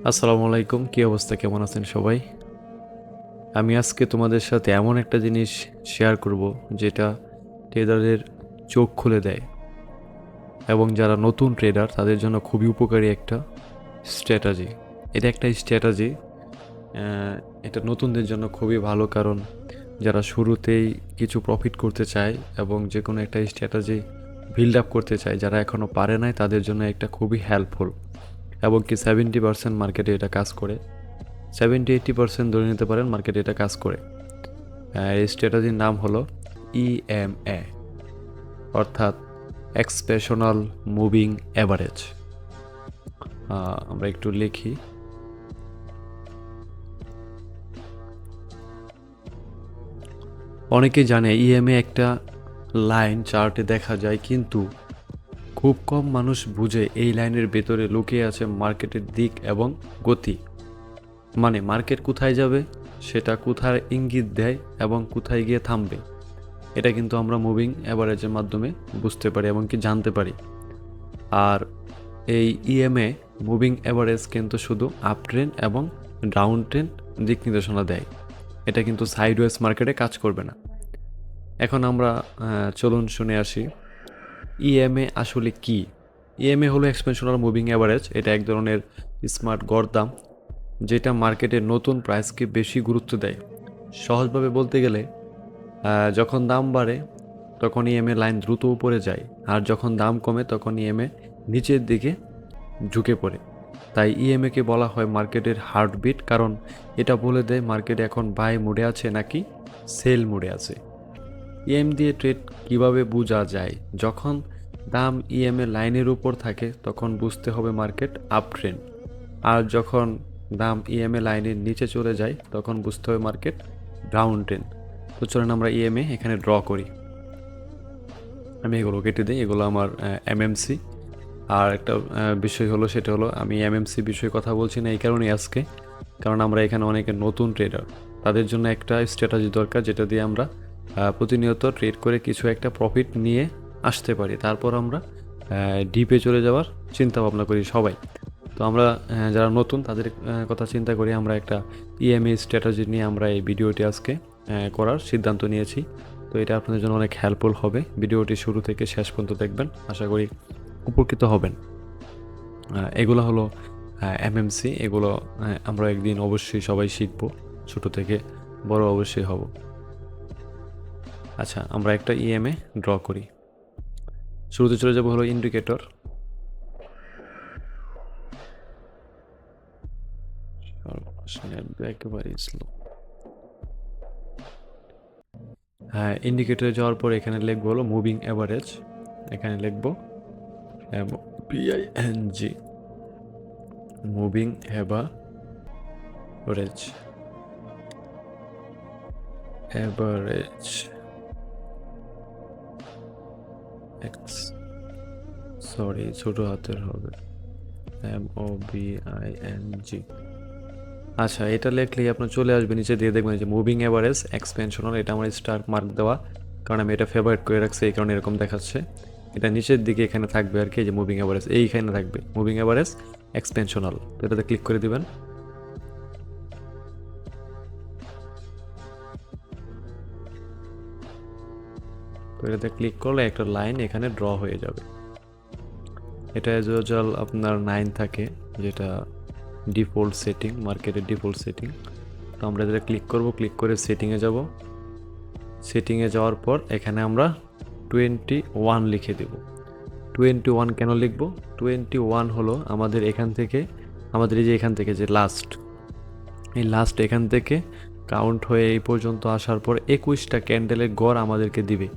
আসসালামু আলাইকুম, কি অবস্থা, কেমন আছেন সবাই? আমি আজকে তোমাদের সাথে এমন একটা জিনিস শেয়ার করব যেটা ট্রেডারদের চোখ খুলে দেয় এবং যারা নতুন ট্রেডার তাদের জন্য খুবই উপকারী একটা স্ট্র্যাটাজি। এটা একটা স্ট্র্যাটাজি, এটা নতুনদের জন্য খুবই ভালো, কারণ যারা শুরুতেই কিছু প্রফিট করতে চায় এবং যে কোনো একটা স্ট্র্যাটাজি বিল্ড আপ করতে চায়, যারা এখনও পারে নাই তাদের জন্য একটা খুবই হেল্পফুল। এবং কি 70% মার্কেটে এটা কাজ করে, 70-80% ধরে নিতে পারেন মার্কেটে এটা কাজ করে। এই স্ট্র্যাটেজির নাম হলো ইএমএ, অর্থাৎ এক্সপ্রেশনাল মুভিং অ্যাভারেজ। আমরা একটু লিখি। অনেকেই জানে ইএমএ একটা লাইন চার্টে দেখা যায়, কিন্তু খুব কম মানুষ বুঝে এই লাইনের ভেতরে লুকিয়ে আছে মার্কেটের দিক এবং গতি। মানে মার্কেট কোথায় যাবে, সেটা কোথায় ইঙ্গিত দেয় এবং কোথায় গিয়ে থামবে, এটা কিন্তু আমরা মুভিং অ্যাভারেজের মাধ্যমে বুঝতে পারি এবং কি জানতে পারি। আর এই ইএমএ মুভিং অ্যাভারেজ কিন্তু শুধু আপ ট্রেন্ড এবং ডাউন ট্রেন্ড দিক নির্দেশনা দেয়, এটা কিন্তু সাইডওয়েজ মার্কেটে কাজ করবে না। এখন আমরা চলুন শুনে আসি ইএমএ আসলে কি। ইএমএ হলো এক্সপেনশনাল মুভিং অ্যাভারেজ। এটা এক ধরনের স্মার্ট গড়দাম যেটা মার্কেটের নতুন প্রাইসকে বেশি গুরুত্ব দেয়। সহজভাবে বলতে গেলে যখন দাম বাড়ে তখন ইএমএ লাইন দ্রুত উপরে যায়, আর যখন দাম কমে তখন ইএমএ নিচের দিকে ঝুঁকে পড়ে। তাই ইএমএকে বলা হয় মার্কেটের হার্টবিট, কারণ এটা বলে দেয় মার্কেট এখন বাই মোডে আছে নাকি সেল মোডে আছে। ইএম দিয়ে ট্রেড কিভাবে বোঝা যায়? যখন দাম ইএমএ লাইনের উপর থাকে তখন বুঝতে হবে মার্কেট আপ ট্রেন্ড, আর যখন দাম ইএমএ লাইনের নিচে চলে যায় তখন বুঝতে হবে মার্কেট ডাউন ট্রেন্ড। তো চলুন আমরা ইএমএ এখানে ড্র করি। আমি এগুলো কেটে দিই, এগুলো আমার এমএমসি। আর একটা বিষয় হলো, সেটা হলো আমি এমএমসি বিষয়ে কথা বলছি না এই কারণেই আজকে, কারণ আমরা এখানে অনেকে নতুন ট্রেডার, তাদের জন্য একটা স্ট্র্যাটেজি দরকার যেটা দিয়ে আমরা প্রতিনিয়ত ট্রেড করে কিছু একটা প্রফিট নিয়ে আসতে পারি, তারপর আমরা ডিপে চলে যাওয়ার চিন্তা ভাবনা করি সবাই। তো আমরা যারা নতুন তাদের কথা চিন্তা করি, আমরা একটা ইএমএ স্ট্র্যাটেজি নিয়ে আমরা এই ভিডিওটি আজকে করার সিদ্ধান্ত নিয়েছি। তো এটা আপনাদের জন্য অনেক হেল্পফুল হবে। ভিডিওটি শুরু থেকে শেষ পর্যন্ত দেখবেন, আশা করি উপকৃত হবেন। এগুলো হলো এমএমসি। এগুলো আমরা একদিন অবশ্যই সবাই শিখবো, ছোট থেকে বড় অবশ্যই হব। আচ্ছা, আমরা একটা ইএমএ ড্র করি। শুরুতে চলে যাব হলো ইন্ডিকেটর। একেবারে স্লো। হ্যাঁ, ইন্ডিকেটরে যাওয়ার পর এখানে লিখবো হলো মুভিং অ্যাভারেজ। এখানে লিখবো MOVING, moving average. Average x, sorry ছোট হাতের হবে, MOVING। আচ্ছা, এটা লিখলেই আপনার চলে আসবে, নিচে দিয়ে দেখবেন যে মুভিং অ্যাভারেজ এক্সপেনশনাল। এটা আমার স্টার মার্ক দেওয়া, কারণ আমি এটা ফেভারিট করে রাখছি, এই কারণে এরকম দেখাচ্ছে। এটা নিচের দিকে এখানে থাকবে আর কি, যে মুভিং অ্যাভারেজ এইখানে থাকবে, মুভিং অ্যাভারেজ এক্সপেনশনাল। তো এটাতে ক্লিক করে দিবেন। তো এটাতে ক্লিক করলে একটা লাইন এখানে ড্র হয়ে যাবে। এটা অ্যাজ ইউজুয়াল আপনার 9 থাকে, যেটা ডিফল্ট সেটিং, মার্কেটের ডিফল্ট সেটিং। তো আমরা যেটা ক্লিক করব, ক্লিক করে সেটিংয়ে যাব। সেটিংয়ে যাওয়ার পর এখানে আমরা 21 লিখে দেব। 21 কেন লিখব? 21 হলো আমাদের এখান থেকে, আমাদের এই যে এখান থেকে যে লাস্ট, এই লাস্ট এখান থেকে কাউন্ট হয়ে এই পর্যন্ত আসার পর 21টা ক্যান্ডেলের গড় আমাদেরকে দিবে।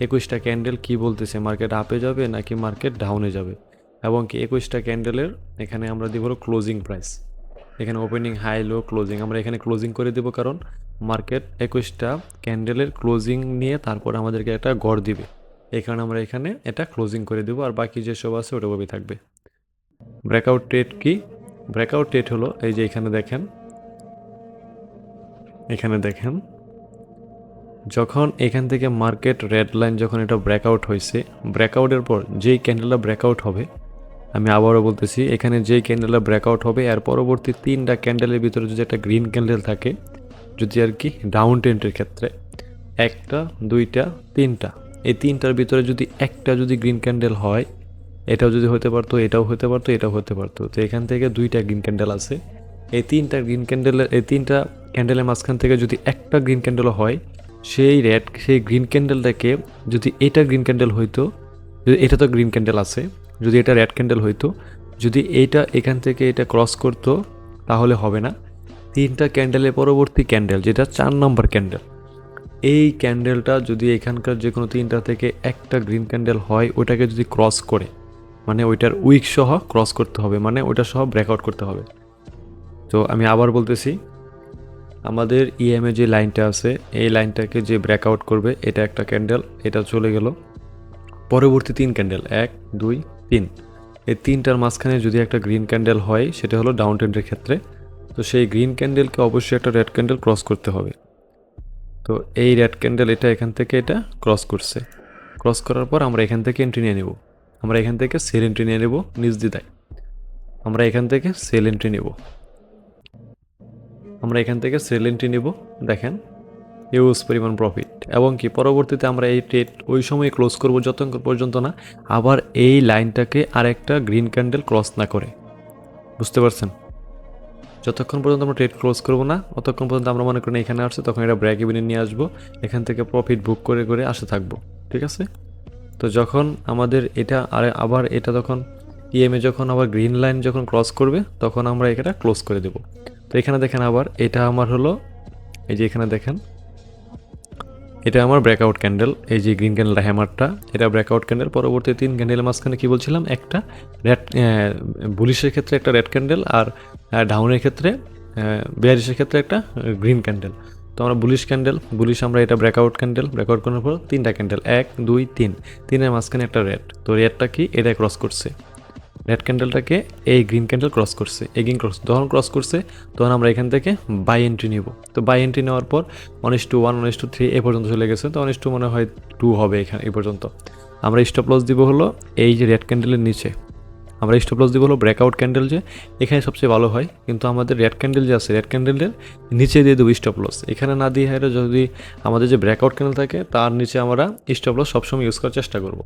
21টা ক্যান্ডেল কি বলতেছে, মার্কেট আপে যাবে নাকি মার্কেট ডাউনে যাবে, এবং কি 21টা ক্যান্ডেলের এখানে আমরা দিব হলো ক্লোজিং প্রাইস। এখানে ওপেনিং, হাই, লো, ক্লোজিং আমরা এখানে ক্লোজিং করে দেব, কারণ মার্কেট 21টা ক্যান্ডেলের ক্লোজিং নিয়ে তারপর আমাদেরকে একটা গড় দিবে, এই কারণে আমরা এখানে এটা ক্লোজিং করে দেবো, আর বাকি যেসব আছে ওটাভাবেই থাকবে। ব্রেকআউট ট্রেড কি? ব্রেকআউট ট্রেড হলো এই যে এখানে দেখেন, এখানে দেখেন যখন এখান থেকে মার্কেট রেড লাইন যখন এটা ব্রেকআউট হয়েছে, ব্রেকআউটের পর যেই ক্যান্ডেলটা ব্রেকআউট হবে আমি আবারও বলতেছি, এখানে যেই ক্যান্ডেলটা ব্রেকআউট হবে এর পরবর্তী 3টা ক্যান্ডেলের ভিতরে যদি একটা গ্রিন ক্যান্ডেল থাকে, যদি আর কি ডাউন ট্রেন্ডের ক্ষেত্রে 1টা 2টা 3টা, এই 3টার ভিতরে যদি একটা যদি গ্রিন ক্যান্ডেল হয়, এটাও যদি হতে পারতো, এটাও হতে পারতো, এটাও হতে পারতো। তো এখান থেকে 2টা গ্রিন ক্যান্ডেল আছে, এই 3টা ক্যান্ডেলের মাঝখান থেকে যদি একটা গ্রিন ক্যান্ডেলও হয়, সেই গ্রিন ক্যান্ডেলটাকে, যদি এটা গ্রিন ক্যান্ডেল হইতো, যদি এটা তো গ্রিন ক্যান্ডেল আছে, যদি এটা রেড ক্যান্ডেল হইতো, যদি এইটা এখান থেকে এটা ক্রস করতো, তাহলে হবে না। 3টা ক্যান্ডেলের পরবর্তী ক্যান্ডেল, যেটা 4 নম্বর ক্যান্ডেল, এই ক্যান্ডেলটা যদি এখানকার যে কোনো 3টা থেকে একটা গ্রিন ক্যান্ডেল হয়, ওইটাকে যদি ক্রস করে, মানে ওইটার উইক সহ ক্রস করতে হবে, মানে ওইটা সহ ব্রেকআউট করতে হবে। তো আমি আবার বলতেছি, আমাদের ইএমএ যে লাইনটা আছে, এই লাইনটাকে যে ব্রেকআউট করবে, এটা একটা ক্যান্ডেল, এটা চলে গেল। পরবর্তী 3 ক্যান্ডেল, 1 2 3, এই 3টার মাঝখানে যদি একটা গ্রিন ক্যান্ডেল হয়, সেটা হলো ডাউন ট্রেন্ডের ক্ষেত্রে। তো সেই গ্রিন ক্যান্ডেলকে অবশ্যই একটা রেড ক্যান্ডেল ক্রস করতে হবে। তো এই রেড ক্যান্ডেল এটা এখান থেকে এটা ক্রস করছে, ক্রস করার পর আমরা এখান থেকে এন্ট্রি নিয়ে নেব, আমরা এখান থেকে সেল এন্ট্রি নিয়ে নেব নির্দ্বিধায়। আমরা এখান থেকে সেল এন্ট্রি নেব, আমরা এখান থেকে সেল এন্ট্রি নেব। দেখেন হিউজ পরিমাণ প্রফিট, এবং কি পরবর্তীতে আমরা এই ট্রেড ওই সময় ক্লোজ করব যতক্ষণ পর্যন্ত না আবার এই লাইনটাকে আরেকটা গ্রিন ক্যান্ডেল ক্রস না করে। বুঝতে পারছেন? যতক্ষণ পর্যন্ত আমরা ট্রেড ক্লোজ করবো না, ততক্ষণ পর্যন্ত আমরা মনে করেন এখানে আসছে, তখন এটা ব্রেক ইভেনে নিয়ে আসবো, এখান থেকে প্রফিট বুক করে করে আসে থাকবো। ঠিক আছে? তো যখন আমাদের এটা আবার এটা যখন ইএমএ যখন আবার গ্রিন লাইন যখন ক্রস করবে, তখন আমরা এটা ক্লোজ করে দেব। তো এখানে দেখেন আবার এটা আমার হলো, এই যে এখানে দেখেন এটা আমার ব্রেকআউট ক্যান্ডেল, এই যে গ্রিন ক্যান্ডেলটা হ্যামারটা, এটা ব্রেকআউট ক্যান্ডেল। পরবর্তী 3 ক্যান্ডেলের মাঝখানে কি বলছিলাম, একটা রেড বুলিশের ক্ষেত্রে একটা রেড ক্যান্ডেল, আর ডাউনের ক্ষেত্রে বেয়ারিশের ক্ষেত্রে একটা গ্রিন ক্যান্ডেল। তো আমরা বুলিশ আমরা এটা ব্রেকআউট করার পর 3টা ক্যান্ডেল, 1 2 3, 3-এর মাঝখানে একটা রেড। তো রেডটা কি, এটা ক্রস করছে, রেড ক্যান্ডেলটাকে এই গ্রিন ক্যান্ডেল ক্রস করছে, এই গ্রিন যখন ক্রস করছে, তখন আমরা এখান থেকে বাই এন্ট্রি নিব। তো বাই এন্ট্রি নেওয়ার পর 1:1 1:3 এ পর্যন্ত চলে গেছে। তো 1:2 মনে হয় 2 হবে এখানে এই পর্যন্ত। আমরা স্টপ লস দিব হলো এই যে রেড ক্যান্ডেলের নিচে, আমরা স্টপ লস দিব হলো ব্রেকআউট ক্যান্ডেল, যে এখানে সবচেয়ে ভালো হয়, কিন্তু আমাদের রেড ক্যান্ডেল যে আছে, রেড ক্যান্ডেলের নিচে দিয়ে দেবো স্টপ লস। এখানে না দিয়ে হারে যদি আমাদের যে ব্রেকআউট ক্যান্ডেল থাকে, তার নিচে আমরা স্টপ লস সবসময় ইউজ করার চেষ্টা করব।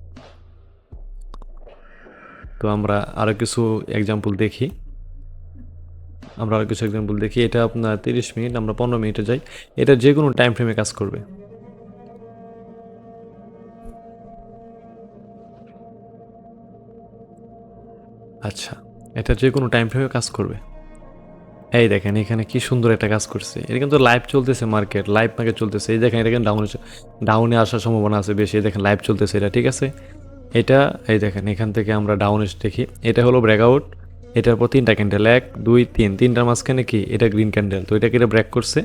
তো আমরা আরও কিছু এক্সাম্পল দেখি, এটা আপনার 30 মিনিট, আমরা 15 মিনিটে যাই। এটা যে কোনো টাইম ফ্রেমে কাজ করবে। আচ্ছা, এটা যে কোনো টাইম ফ্রেমে কাজ করবে। এই দেখেন এখানে কি সুন্দর একটা কাজ করছে, এটা কিন্তু লাইভ চলতেছে, লাইভ মার্কেট চলতেছে। এই দেখেন এটা কিন্তু ডাউনে আসার সম্ভাবনা আছে বেশি। এই দেখেন লাইভ চলতেছে এটা, ঠিক আছে? এটা এই দেখেন এখান থেকে আমরা ডাউনে দেখি, এটা হলো ব্রেকআউট, এটার পর 3টা ক্যান্ডেল, 1 2 3, 3টার মাঝখানে কি এটা গ্রিন ক্যান্ডেল। তো এটাকে এটা ব্রেক করছে,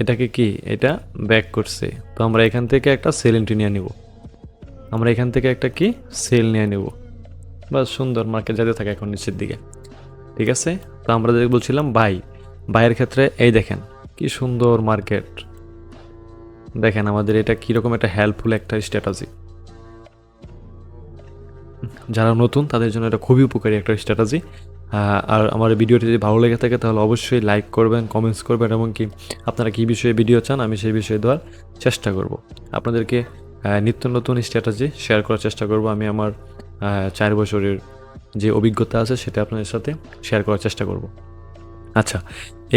এটাকে কি এটা ব্যাক করছে। তো আমরা এখান থেকে একটা সেল এন্ট্রি নিয়ে নিব, আমরা এখান থেকে একটা কি সেল নিয়ে নেব। বাস, সুন্দর মার্কেট যাতে থাকে এখন নিচের দিকে। ঠিক আছে? তো আমরা যে বলছিলাম বাইয়ের ক্ষেত্রে এই দেখেন কি সুন্দর মার্কেট। দেখেন আমাদের এটা কীরকম একটা হেল্পফুল একটা স্ট্র্যাটাজি। যারা নতুন তাদের জন্য এটা খুবই উপকারী একটা স্ট্র্যাটাজি। আর আমার ভিডিওটি যদি ভালো লেগে থাকে তাহলে অবশ্যই লাইক করবেন, কমেন্টস করবেন, এবং কি আপনারা কী বিষয়ে ভিডিও চান আমি সেই বিষয়ে দেওয়ার চেষ্টা করব। আপনাদেরকে নিত্য নতুন স্ট্র্যাটাজি শেয়ার করার চেষ্টা করব। আমি আমার 4 বছরের যে অভিজ্ঞতা আছে সেটা আপনাদের সাথে শেয়ার করার চেষ্টা করব। আচ্ছা,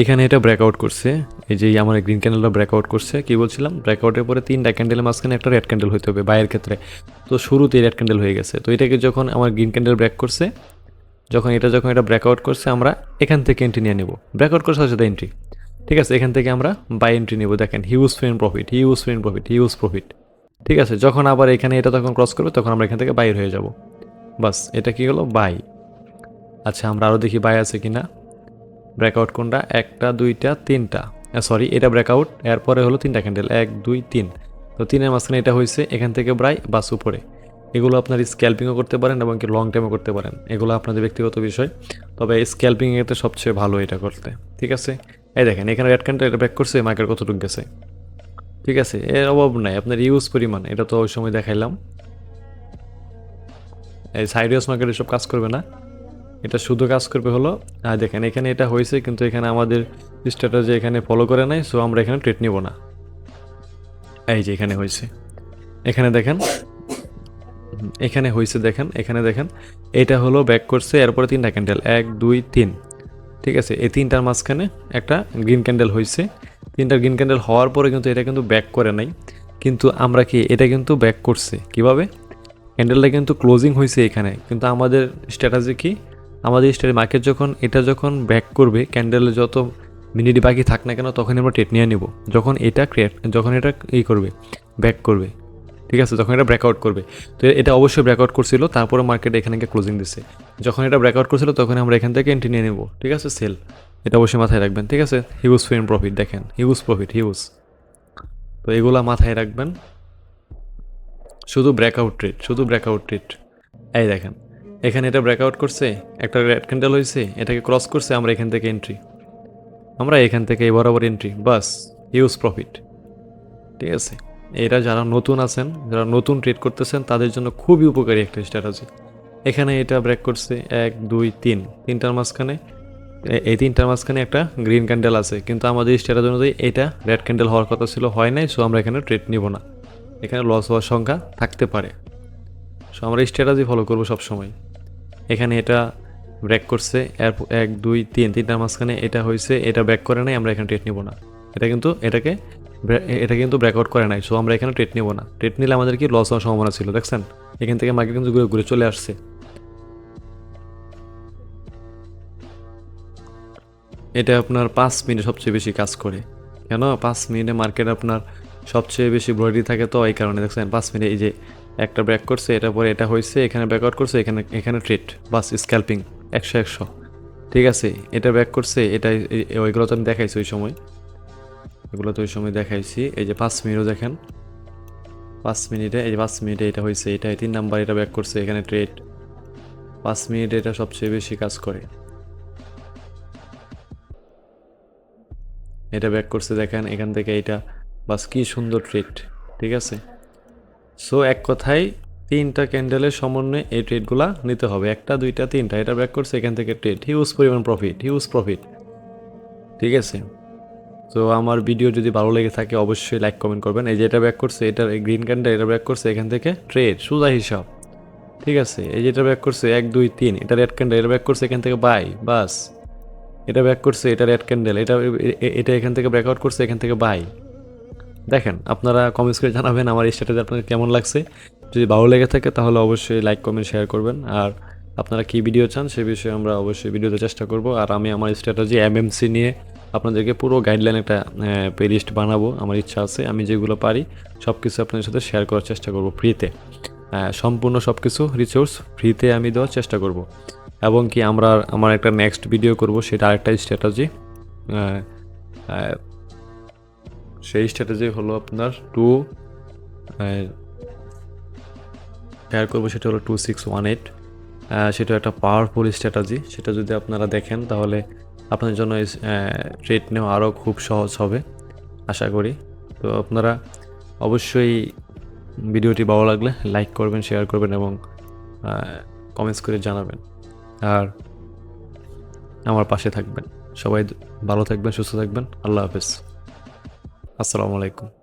এখানে এটা ব্রেকআউট করছে, এই যে আমার গ্রিন ক্যান্ডেলটা ব্রেকআউট করছে। কি বলছিলাম, ব্রেকআউটের পরে 3টা ক্যান্ডেলের মাঝখানে একটা রেড ক্যান্ডেল হইতে হবে বাইয়ের ক্ষেত্রে। তো শুরুতেই রেড ক্যান্ডেল হয়ে গেছে। তো এটাকে যখন আমার গ্রিন ক্যান্ডেল ব্রেক করছে, যখন এটা ব্রেকআউট করছে, আমরা এখান থেকে এন্ট্রি নিয়ে নেব। ব্রেকআউট করার সাথে এন্ট্রি, ঠিক আছে? এখান থেকে আমরা বাই এন্ট্রি নেব। দেখেন হিউজ প্রফিট। ঠিক আছে? যখন আবার এখানে এটা তখন ক্রস করবে, তখন আমরা এখান থেকে বাইর হয়ে যাব। বাস, এটা কি হলো বাই। আচ্ছা, আমরা আরও দেখি বাই আছে কিনা। ব্রেকআউট কোনটা, 1টা 2টা 3টা, সরি এটা ব্রেকআউট, এরপরে হলো 3টা ক্যান্ডেল, 1 2 3। তো 3-এর মাঝখানে এটা হয়েছে, এখান থেকে বাই বাস উপরে। এগুলো আপনার স্ক্যাল্পিংও করতে পারেন এবং কি লং টাইমও করতে পারেন, এগুলো আপনাদের ব্যক্তিগত বিষয়। তবে স্ক্যাল্পিং এতে সবচেয়ে ভালো এটা করতে। ঠিক আছে? এই দেখেন এখানে রেড ক্যান্ডেল এটা ব্রেক করছে, মার্কেট কতটুকু গেছে। ঠিক আছে? এর অভাব নাই, আপনার ইউজ পরিমাণ, এটা তো ওই সময় দেখাইলাম। এই সাইডিয়াস মার্কেট এসব কাজ করবে না, এটা শুধু কাজ করবে হলো দেখেন এখানে এটা হয়েছে, কিন্তু এখানে আমাদের স্ট্র্যাটেজি এখানে ফলো করে নাই, সো আমরা এখানে ট্রেড নিব না। এই যে এখানে হয়েছে, এখানে দেখেন, এখানে হয়েছে দেখেন, এখানে দেখেন এটা হলো ব্যাক করছে, এরপরে 3টা ক্যান্ডেল 1 2 3, ঠিক আছে, এই 3টার মাঝখানে একটা গ্রিন ক্যান্ডেল হয়েছে। 3টা গ্রিন ক্যান্ডেল হওয়ার পরে কিন্তু এটা কিন্তু ব্যাক করে নাই, কিন্তু আমরা কি এটা কিন্তু ব্যাক করছে কিভাবে, ক্যান্ডেলটা কিন্তু ক্লোজিং হয়েছে এখানে, কিন্তু আমাদের স্ট্র্যাটেজি কি, আমাদের স্ট্র্যাটেজি মার্কেট যখন এটা যখন ব্যাক করবে, ক্যান্ডেলে যত মিনিট বাকি থাক না কেন তখন আমরা ট্রেড নিয়ে নিব, যখন এটা করবে, ব্যাক করবে, ঠিক আছে, যখন এটা ব্রেকআউট করবে। তো এটা অবশ্যই ব্রেকআউট করছিল, তারপরে মার্কেট এখানে গিয়ে ক্লোজিং দিচ্ছে, যখন এটা ব্রেকআউট করছিল তখন আমরা এখান থেকে এন্ট্রি নিয়ে নেব, ঠিক আছে, সেল, এটা অবশ্যই মাথায় রাখবেন, ঠিক আছে। হিউজ ফ্রেম প্রফিট, দেখেন হিউজ প্রফিট, হিউজ। তো এগুলা মাথায় রাখবেন, শুধু ব্রেকআউট ট্রেড, শুধু ব্রেকআউট ট্রেড। এই দেখেন এখানে এটা ব্রেকআউট করছে, একটা রেড ক্যান্ডেল হয়েছে, এটাকে ক্রস করছে, আমরা এখান থেকে এন্ট্রি, আমরা এখান থেকে এই বরাবর এন্ট্রি, বাস, হিউজ প্রফিট, ঠিক আছে। এরা যারা নতুন আছেন, যারা নতুন ট্রেড করতেছেন তাদের জন্য খুবই উপকারী একটা স্ট্র্যাটেজি। এখানে এটা ব্রেক করছে 1 2 3, তিনটার মাঝখানে, এই 3টার মাঝখানে একটা গ্রিন ক্যান্ডেল আছে, কিন্তু আমাদের স্ট্র্যাটেজি অনুযায়ী এটা রেড ক্যান্ডেল হওয়ার কথা ছিল, হয় নাই, সো আমরা এখানে ট্রেড নিব না, এখানে লস হওয়ার সংখ্যা থাকতে পারে, সো আমরা স্ট্র্যাটেজি ফলো করবো সবসময়। এখানে এটা ব্রেক করছে 1 2 3, তিনটার মাঝখানে এটা হয়েছে, এটা ব্রেক করে নাই, আমরা এখানে ট্রেড নিব না, এটা কিন্তু এটা কিন্তু ব্রেকআউট করে নাই, সো আমরা এখানে ট্রেড নিব না, ট্রেড নিলে আমাদের কি লস হওয়ার সম্ভাবনা ছিল, দেখছেন এখান থেকে মার্কেট কিন্তু ঘুরে ঘুরে চলে আসছে। এটা আপনার 5 মিনিট সবচেয়ে বেশি কাজ করে, কেন 5 মিনিটে মার্কেট আপনার সবচেয়ে বেশি ভলিটিলিটি থাকে, তো এই কারণে দেখছেন 5 মিনিটে এই যে একটা ব্রেক করছে, এটা পরে এটা হয়েছে, এখানে ব্রেকআউট করছে, এখানে এখানে ট্রেড, বাস স্ক্যাল্পিং 100, ঠিক আছে। এটা ব্রেক করছে, এটা ওইগুলো তো আমি দেখাইছি ওই সময়, এগুলো তো ওই সময় দেখাইছি। এই যে 5 মিনিটও দেখেন, 5 মিনিটে, এই যে 5 মিনিটে এটা হয়েছে, এটা 3 নাম্বার, এটা ব্রেক করছে, এখানে ট্রেড, 5 মিনিটে এটা সবচেয়ে বেশি কাজ করে। এটা ব্যাক করছে দেখেন, এখান থেকে এটা, বাস কি সুন্দর ট্রেড, ঠিক আছে। সো এক কথায় 3টা ক্যান্ডেলের সমন্বয়ে এই ট্রেডগুলা নিতে হবে, 1 2 3টা, এটা ব্যাক করছে, এখান থেকে ট্রেড, হিউজ পরিমাণ প্রফিট, হিউজ প্রফিট, ঠিক আছে। তো আমার ভিডিও যদি ভালো লেগে থাকে অবশ্যই লাইক কমেন্ট করবেন। এই যে এটা ব্যাক করছে, এটার গ্রিন ক্যান্ডেল, এটা ব্যাক করছে, এখান থেকে ট্রেড, সোজা হিসাব, ঠিক আছে। এই যে এটা ব্যাক করছে 1 2 3, এটা রেড ক্যান্ডেল, এটা ব্যাক করছে, এখান থেকে বাই, বাস, এটা ব্যাক করছে, এটা রেড ক্যান্ডেল, এটা এখান থেকে ব্রেকআউট করছে, এখান থেকে বাই। দেখেন আপনারা কমেন্টস করে জানাবেন আমার এই স্ট্র্যাটেজি আপনাদের কেমন লাগছে, যদি ভালো লেগে থাকে তাহলে অবশ্যই লাইক কমেন্ট শেয়ার করবেন, আর আপনারা কী ভিডিও চান সে বিষয়ে আমরা অবশ্যই ভিডিওতে চেষ্টা করব। আর আমি আমার স্ট্র্যাটেজি এমএমসি নিয়ে আপনাদেরকে পুরো গাইডলাইন একটা প্লেলিস্ট বানাবো, আমার ইচ্ছা আছে, আমি যেগুলো পারি সব কিছু আপনাদের সাথে শেয়ার করার চেষ্টা করব ফ্রিতে, সম্পূর্ণ সব কিছু রিসোর্স ফ্রিতে আমি দেওয়ার চেষ্টা করব। এবং কি আমার একটা নেক্সট ভিডিও করব, সেটা আরেকটা স্ট্র্যাটেজি, সেই স্ট্র্যাটেজি হলো আপনার শেয়ার করবো, সেটা হলো 2618, সেটা একটা পাওয়ারফুল স্ট্র্যাটেজি, সেটা যদি আপনারা দেখেন তাহলে আপনাদের জন্য ট্রেড নেওয়া আরও খুব সহজ হবে আশা করি। তো আপনারা অবশ্যই ভিডিওটি ভালো লাগলে লাইক করবেন, শেয়ার করবেন এবং কমেন্টস করে জানাবেন, আর আমার পাশে থাকবেন। সবাই ভালো থাকবেন, সুস্থ থাকবেন, আল্লাহ হাফেজ, আসসালামু আলাইকুম।